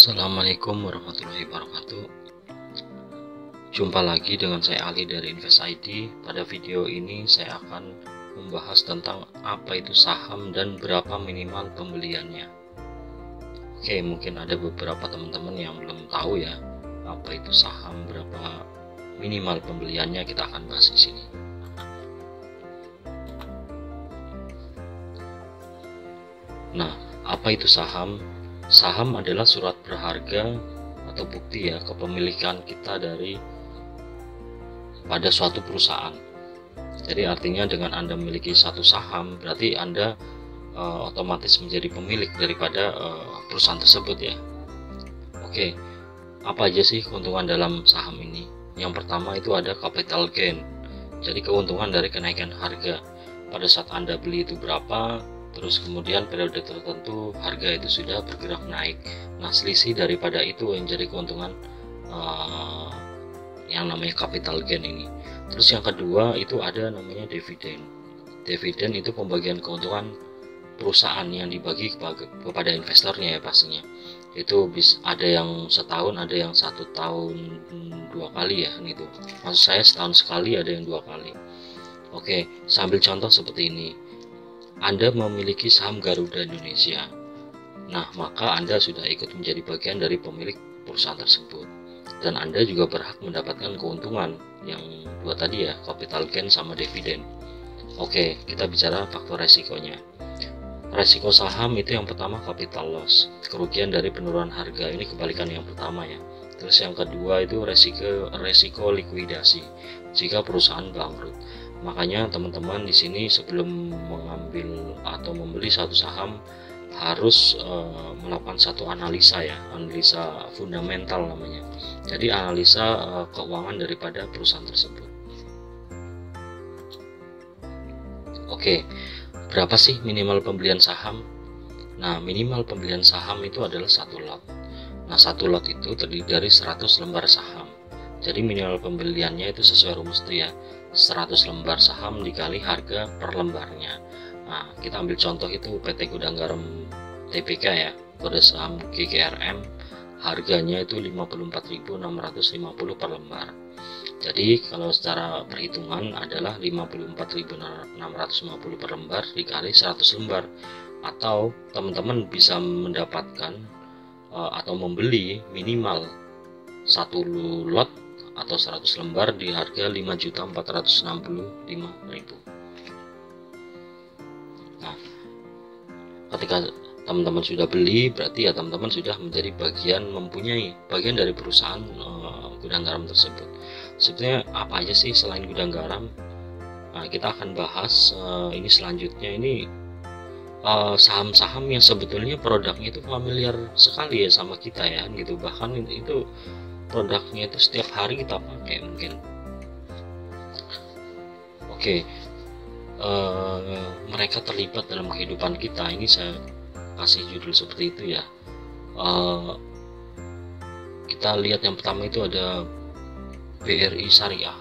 Assalamualaikum warahmatullahi wabarakatuh. Jumpa lagi dengan saya Ali dari Invest ID. Pada video ini saya akan membahas tentang apa itu saham dan berapa minimal pembeliannya. Oke, mungkin ada beberapa teman-teman yang belum tahu ya apa itu saham, berapa minimal pembeliannya. Kita akan bahas di sini. Nah, apa itu saham? Saham adalah surat berharga atau bukti ya kepemilikan kita pada suatu perusahaan. Jadi artinya dengan Anda memiliki satu saham, berarti Anda otomatis menjadi pemilik daripada perusahaan tersebut ya. Oke, apa aja sih keuntungan dalam saham ini? Yang pertama itu ada capital gain. Jadi keuntungan dari kenaikan harga. Pada saat Anda beli itu berapa, terus kemudian periode tertentu harga itu sudah bergerak naik. Nah, selisih daripada itu yang jadi keuntungan yang namanya capital gain ini. Terus yang kedua itu ada namanya dividen. Dividen itu pembagian keuntungan perusahaan yang dibagi kepada investornya ya pastinya. Itu ada yang setahun, ada yang 1 tahun 2 kali ya gitu. Maksud saya setahun sekali, ada yang 2 kali. Oke, sambil contoh seperti ini. Anda memiliki saham Garuda Indonesia. Nah, maka Anda sudah ikut menjadi bagian dari pemilik perusahaan tersebut. Dan Anda juga berhak mendapatkan keuntungan yang dua tadi ya, capital gain sama dividen. Oke, kita bicara faktor resikonya. Resiko saham itu yang pertama capital loss, kerugian dari penurunan harga. Ini kebalikan yang pertama ya. Terus yang kedua itu resiko likuidasi, jika perusahaan bangkrut. Makanya teman-teman di sini sebelum mengambil atau membeli satu saham harus melakukan satu analisa ya, analisa fundamental namanya. Jadi analisa keuangan daripada perusahaan tersebut. Oke, berapa sih minimal pembelian saham? Nah, minimal pembelian saham itu adalah 1 lot. Nah, 1 lot itu terdiri dari 100 lembar saham. Jadi minimal pembeliannya itu sesuai rumus itu ya, 100 lembar saham dikali harga per lembarnya. Nah, kita ambil contoh itu PT Gudang Garam Tbk ya, kode saham GGRM, harganya itu 54.650 per lembar. Jadi kalau secara perhitungan adalah 54.650 per lembar dikali 100 lembar, atau teman-teman bisa mendapatkan atau membeli minimal 1 lot atau 100 lembar di harga 5.465.000. Nah, ketika teman-teman sudah beli, berarti ya teman-teman sudah menjadi mempunyai bagian dari perusahaan gudang garam tersebut. Sebenarnya apa aja sih selain gudang garam? Nah, kita akan bahas ini selanjutnya, ini saham-saham yang sebetulnya produknya itu familiar sekali ya sama kita ya gitu, bahkan itu produknya itu setiap hari kita pakai mungkin. Oke, mereka terlibat dalam kehidupan kita. Ini saya kasih judul seperti itu ya. Kita lihat yang pertama itu ada BRI Syariah.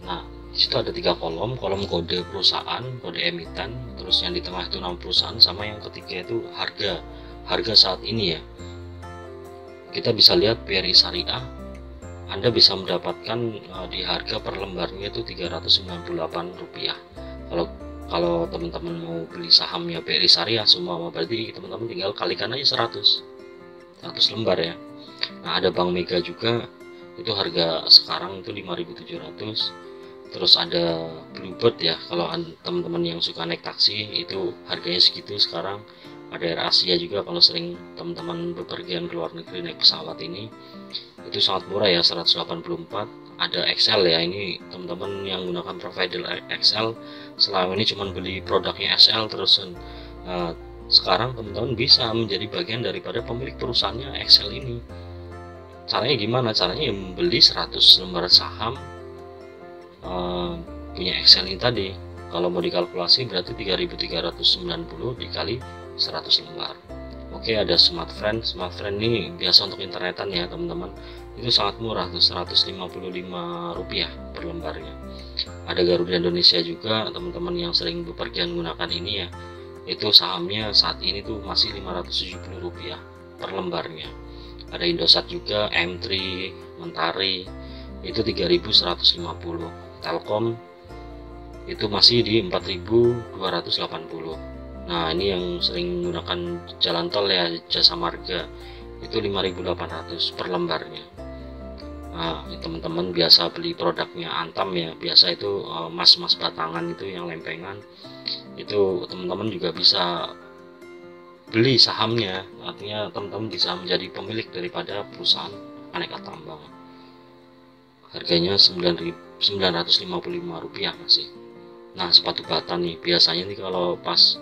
Nah, disitu ada 3 kolom kode perusahaan, kode emiten, terus yang di tengah itu nama perusahaan, sama yang ketiga itu harga saat ini ya. Kita bisa lihat BRI Syariah, Anda bisa mendapatkan di harga per lembarnya itu Rp398. Kalau teman-teman mau beli sahamnya BRI Syariah semua, berarti teman-teman tinggal kalikan aja 100 lembar ya. Nah, ada Bank Mega juga, itu harga sekarang itu 5.700. Terus ada Bluebird ya, kalau teman-teman yang suka naik taksi itu harganya segitu sekarang. Ada Air Asia juga, kalau sering teman-teman bepergian ke luar negeri naik pesawat ini, itu sangat murah ya, 184. Ada XL ya, ini teman-teman yang gunakan provider XL selama ini cuma beli produknya XL terus. Sekarang teman-teman bisa menjadi bagian daripada pemilik perusahaannya XL ini. Caranya gimana? Caranya ya membeli 100 lembar saham punya XL ini tadi. Kalau mau dikalkulasi berarti 3.390 dikali 100 lembar. Oke, ada Smartfren. Smartfren ini biasa untuk internetan ya teman-teman. Itu sangat murah tuh, Rp155 per lembarnya. Ada Garuda Indonesia juga, teman-teman yang sering bepergian menggunakan ini ya. Itu sahamnya saat ini tuh masih Rp570 per lembarnya. Ada Indosat juga, M3, Mentari itu 3.150. Telkom itu masih di 4.280. Nah ini yang sering menggunakan jalan tol ya, Jasa Marga itu 5.800 per lembarnya. Nah teman-teman biasa beli produknya Antam ya, biasa itu mas-mas batangan itu yang lempengan, itu teman-teman juga bisa beli sahamnya, artinya teman-teman bisa menjadi pemilik daripada perusahaan aneka tambang. Harganya Rp9.955 masih. Nah sepatu bata nih biasanya nih kalau pas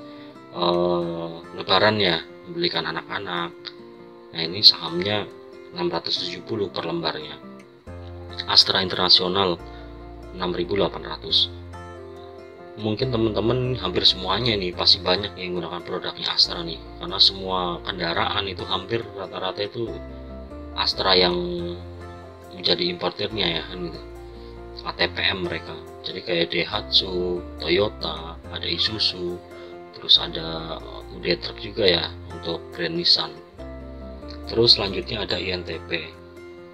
lebaran ya, membelikan anak-anak. Nah ini sahamnya 670 per lembarnya. Astra Internasional 6.800. Mungkin teman-teman hampir semuanya nih pasti banyak yang menggunakan produknya Astra nih, karena semua kendaraan itu hampir rata-rata itu Astra yang menjadi importernya ya kan gitu, ATPM mereka. Jadi kayak Daihatsu, Toyota, ada Isuzu, terus ada UD Truck juga ya untuk brand Nissan. Terus selanjutnya ada INTP,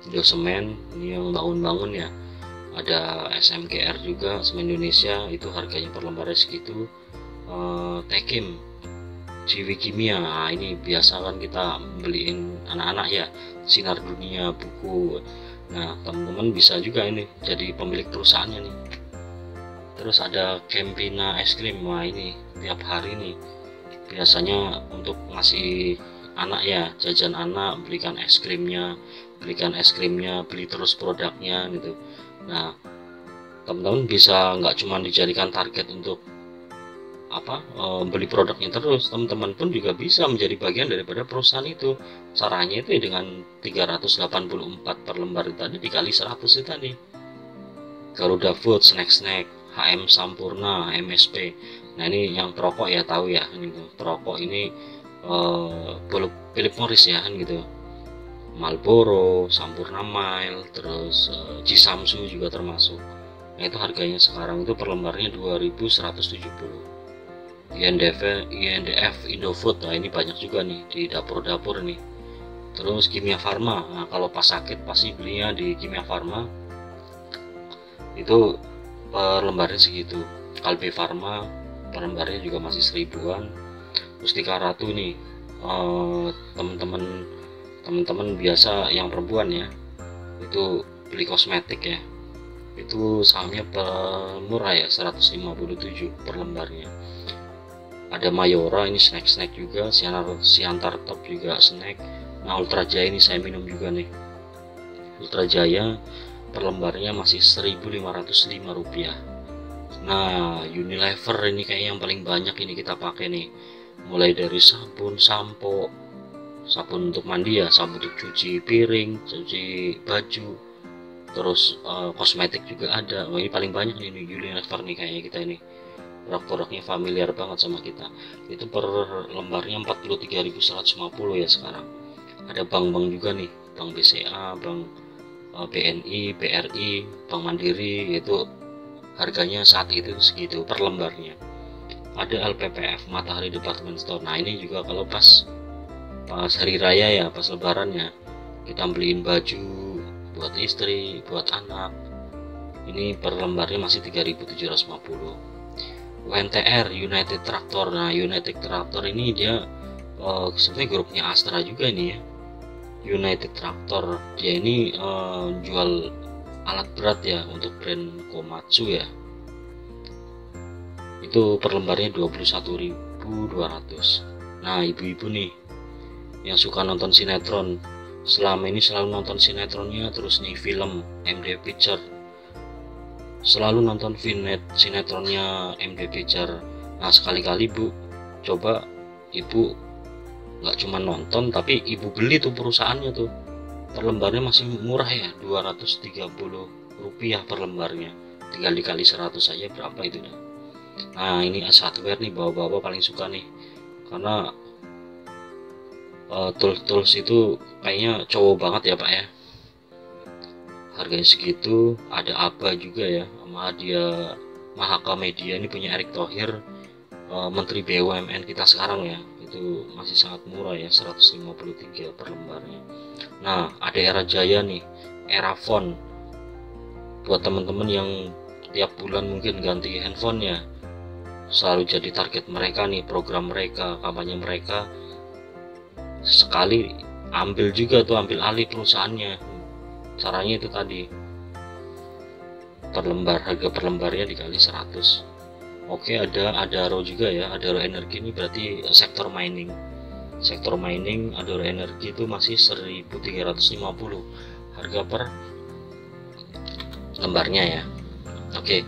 Indosemen, ini yang bangun-bangun ya. Ada SMGR juga, Semen Indonesia, itu harganya per lembarnya segitu. Tekim, Ciwi Kimia, nah, ini biasa kan kita beliin anak-anak ya, Sinar Dunia, buku. Nah teman-teman bisa juga ini jadi pemilik perusahaannya nih. Terus ada Campina es krim, wah ini tiap hari nih biasanya untuk ngasih anak ya, jajan anak, belikan es krimnya, beli terus produknya gitu. Nah teman-teman bisa nggak cuma dijadikan target untuk beli produknya terus, teman-teman pun juga bisa menjadi bagian daripada perusahaan itu. Caranya itu dengan 384 per lembar tadi dikali 100 itu tadi. Garuda Food, snack, HM Sampurna, MSP. Nah ini yang perokok ya, tahu ya gitu. Perokok ini Philip Morris ya kan gitu. Marlboro, Sampurna Mile, terus Jisamsu juga termasuk. Nah itu harganya sekarang itu per lembarnya 2.170. INDF, Indofood, nah ini banyak juga nih di dapur-dapur nih. Terus Kimia Farma, nah kalau pas sakit pasti belinya di Kimia Farma, itu per lembarnya segitu. Kalbe Farma per lembarnya juga masih 1000-an. Mustika Ratu nih, teman-teman biasa yang perempuan ya, itu beli kosmetik ya, itu sahamnya murah ya, 157 per lembarnya. Ada Mayora, ini snack juga, Siantar Top juga snack. Nah Ultra Jaya ini saya minum juga nih, Ultra Jaya per lembarnya masih Rp1.505. Nah Unilever ini kayak yang paling banyak ini kita pakai nih, mulai dari sabun, sampo, sabun untuk mandi ya, sabun untuk cuci piring, cuci baju, terus kosmetik juga ada. Wah ini paling banyak nih Unilever nih kayaknya kita ini, produk-produknya familiar banget sama kita. Itu per lembarnya 43.150 ya sekarang. Ada bank-bank juga nih, Bank BCA, Bank BNI, BRI, Bank Mandiri, itu harganya saat itu segitu per lembarnya. Ada LPPF, Matahari Department Store. Nah ini juga kalau pas hari raya ya, pas lebaran ya, kita beliin baju buat istri, buat anak, ini per lembarnya masih 3.750. UNTR, United Tractor. Nah United Tractor ini dia sebenarnya grupnya Astra juga nih ya. United Tractor, dia ini jual alat berat ya untuk brand Komatsu ya. Itu per lembarnya 21.200. Nah ibu-ibu nih yang suka nonton sinetron, selama ini selalu nonton sinetronnya, terus nih film MD Picture, selalu nonton sinetronnya MD Picture. Nah sekali-kali Bu, coba ibu nggak cuma nonton tapi ibu beli tuh perusahaannya tuh, per lembarnya masih murah ya, Rp230 per lembarnya, tinggal dikali 100 saja berapa itu dah. Nah ini hardware nih, bawa-bawa paling suka nih, karena tools itu kayaknya cowok banget ya Pak ya. Harganya segitu. Ada ABA juga ya, sama dia Mahaka Media, ini punya Erick Thohir, Menteri BUMN kita sekarang ya. itu masih sangat murah ya, 153 per lembarnya. Nah, ada Era Jaya nih, Erafone, buat teman-teman yang tiap bulan mungkin ganti handphonenya, selalu jadi target mereka nih, program mereka, kampanye mereka, sekali ambil juga tuh, ambil alih perusahaannya. Caranya itu tadi, per lembar, harga per lembarnya dikali 100. Oke, ada Adaro juga ya, Adaro Energi ini berarti sektor mining. Sektor mining Adaro Energi itu masih 1350 harga per lembarnya ya. Oke.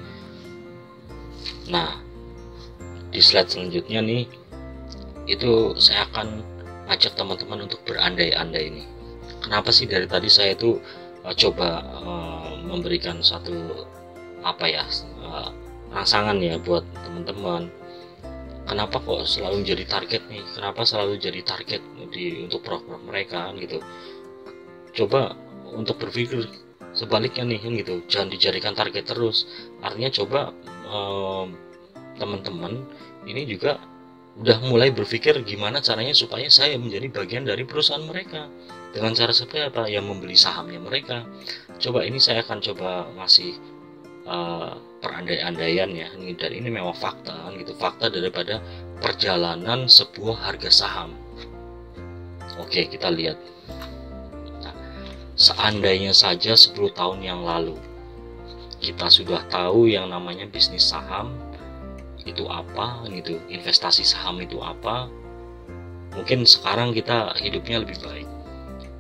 Nah, di slide selanjutnya nih, itu saya akan ajak teman-teman untuk berandai-andai ini. Kenapa sih dari tadi saya itu coba memberikan satu rangsangan ya buat teman-teman. Kenapa kok selalu menjadi target nih? Kenapa selalu jadi target untuk program mereka gitu? Coba untuk berpikir sebaliknya nih gitu, jangan dijadikan target terus. Artinya coba teman-teman ini juga udah mulai berpikir gimana caranya supaya saya menjadi bagian dari perusahaan mereka. Dengan cara seperti apa? Ya membeli sahamnya mereka. Coba ini saya akan coba ngasih perandai-andaian ya, dan ini memang fakta gitu, fakta daripada perjalanan sebuah harga saham. Oke, kita lihat. Nah, seandainya saja 10 tahun yang lalu kita sudah tahu yang namanya bisnis saham itu apa gitu, investasi saham itu apa, mungkin sekarang kita hidupnya lebih baik.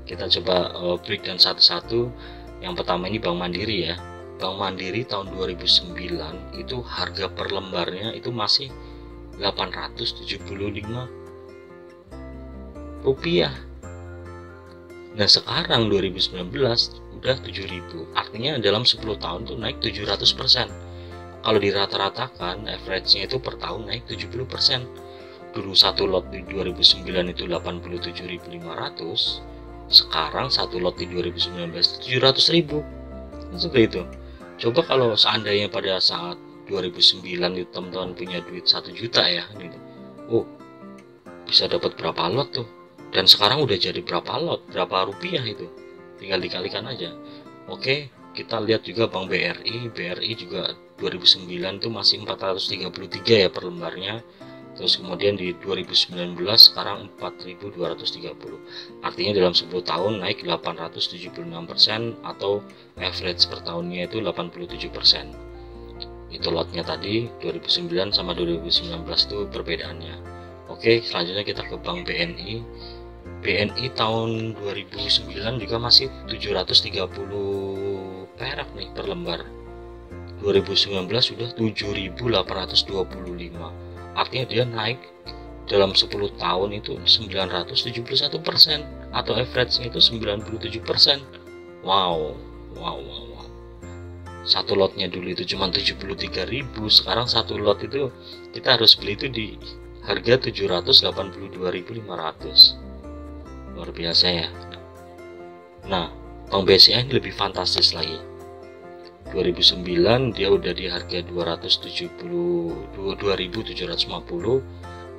Kita coba breakdown satu-satu. Yang pertama ini Bank Mandiri ya. Bank Mandiri tahun 2009 itu harga per lembarnya itu masih 875 rupiah. Nah, sekarang 2019 udah 7.000. Artinya dalam 10 tahun tuh naik 700%. Kalau dirata-ratakan average-nya itu per tahun naik 70%. Dulu satu lot di 2009 itu 87.500, sekarang satu lot di 2019 700.000. Seperti itu. Coba kalau seandainya pada saat 2009 itu teman-teman punya duit 1 juta ya gitu. Oh, bisa dapat berapa lot tuh? Dan sekarang udah jadi berapa lot, berapa rupiah itu? Tinggal dikalikan aja. Oke, kita lihat juga Bank BRI. BRI juga 2009 tuh masih 433 ya per lembarnya. Terus kemudian di 2019 sekarang 4.230. Artinya dalam 10 tahun naik 876% atau average per tahunnya itu 87%. Itu lotnya tadi 2009 sama 2019 itu perbedaannya. Oke, selanjutnya kita ke Bank BNI. BNI tahun 2009 juga masih 730 perak nih per lembar. 2019 sudah 7.825. Artinya dia naik dalam 10 tahun itu 971% atau average-nya itu 97%. Wow. Satu lotnya dulu itu cuma 73.000, sekarang satu lot itu kita harus beli itu di harga 782.500. Luar biasa ya. Nah, Bank BCA ini lebih fantastis lagi. 2009 dia udah di harga 2.750,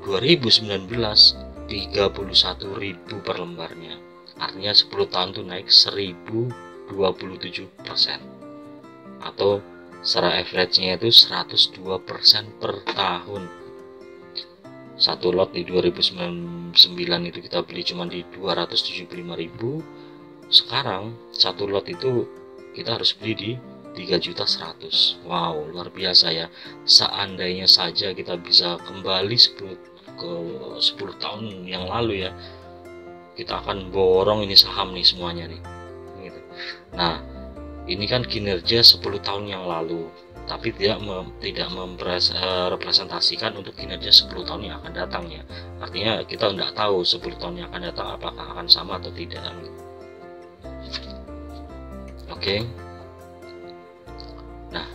2019 31.000 per lembarnya. Artinya 10 tahun tuh naik 1027%, atau secara average-nya itu 102% per tahun. Satu lot di 2009 itu kita beli cuma di 275.000. Sekarang satu lot itu kita harus beli di 3.100.000. Wow, luar biasa ya. Seandainya saja kita bisa kembali 10 tahun yang lalu ya, kita akan borong ini saham nih semuanya nih gitu. Nah, ini kan kinerja 10 tahun yang lalu, tapi tidak merepresentasikan untuk kinerja 10 tahun yang akan datang ya. Artinya kita tidak tahu 10 tahun yang akan datang apakah akan sama atau tidak gitu. Oke. Nah,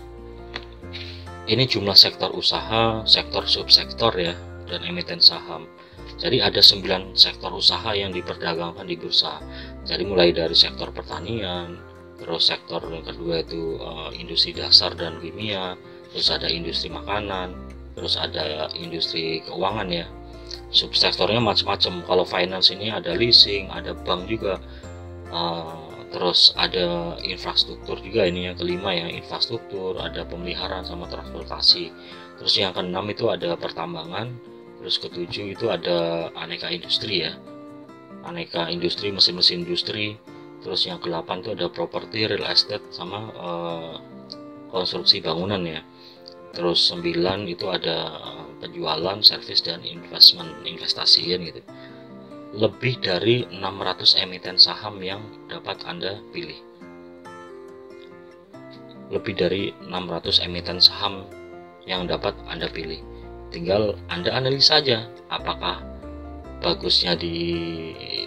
ini jumlah sektor usaha, sektor subsektor ya, dan emiten saham. Jadi ada 9 sektor usaha yang diperdagangkan di bursa. Jadi mulai dari sektor pertanian, terus sektor yang kedua itu industri dasar dan kimia, terus ada industri makanan, terus ada industri keuangan ya. Subsektornya macam-macam. Kalau finance ini ada leasing, ada bank juga, terus ada infrastruktur juga. Ini yang kelima ya, infrastruktur, ada pemeliharaan sama transportasi. Terus yang keenam itu ada pertambangan. Terus ketujuh itu ada aneka industri ya, aneka industri, mesin-mesin industri. Terus yang ke-8 itu ada properti, real estate, sama konstruksi bangunan ya. Terus 9 itu ada penjualan, servis, dan investasi gitu. Lebih dari 600 emiten saham yang dapat Anda pilih. Lebih dari 600 emiten saham yang dapat Anda pilih. Tinggal Anda analisa saja apakah bagusnya di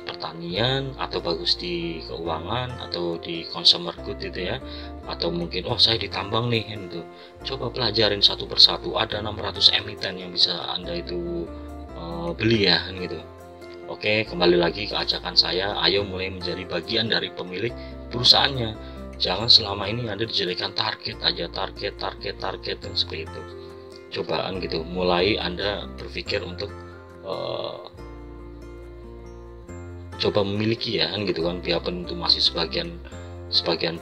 pertanian, atau bagus di keuangan, atau di consumer good gitu ya, atau mungkin saya di tambang nih gitu. Coba pelajarin satu persatu, ada 600 emiten yang bisa Anda itu beli ya gitu. Oke, kembali lagi ke ajakan saya, ayo mulai menjadi bagian dari pemilik perusahaannya. Jangan selama ini Anda dijadikan target aja, target dan seperti itu. Cobaan gitu, mulai Anda berpikir untuk coba memiliki ya kan gitu kan, biarpun itu masih sebagian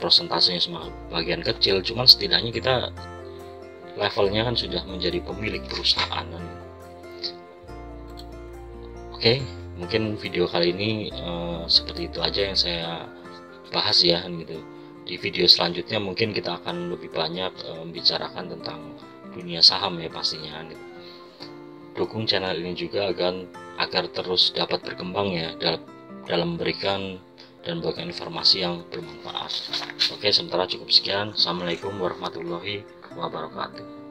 persentasenya sebagian kecil, cuman setidaknya kita levelnya kan sudah menjadi pemilik perusahaan kan. Oke, mungkin video kali ini seperti itu aja yang saya bahas ya kan gitu. Di video selanjutnya mungkin kita akan lebih banyak membicarakan tentang dunia saham ya pastinya kan gitu. Dukung channel ini juga agar terus dapat berkembang ya dalam memberikan dan memberikan informasi yang bermanfaat. Oke, sementara cukup sekian. Assalamualaikum warahmatullahi wabarakatuh.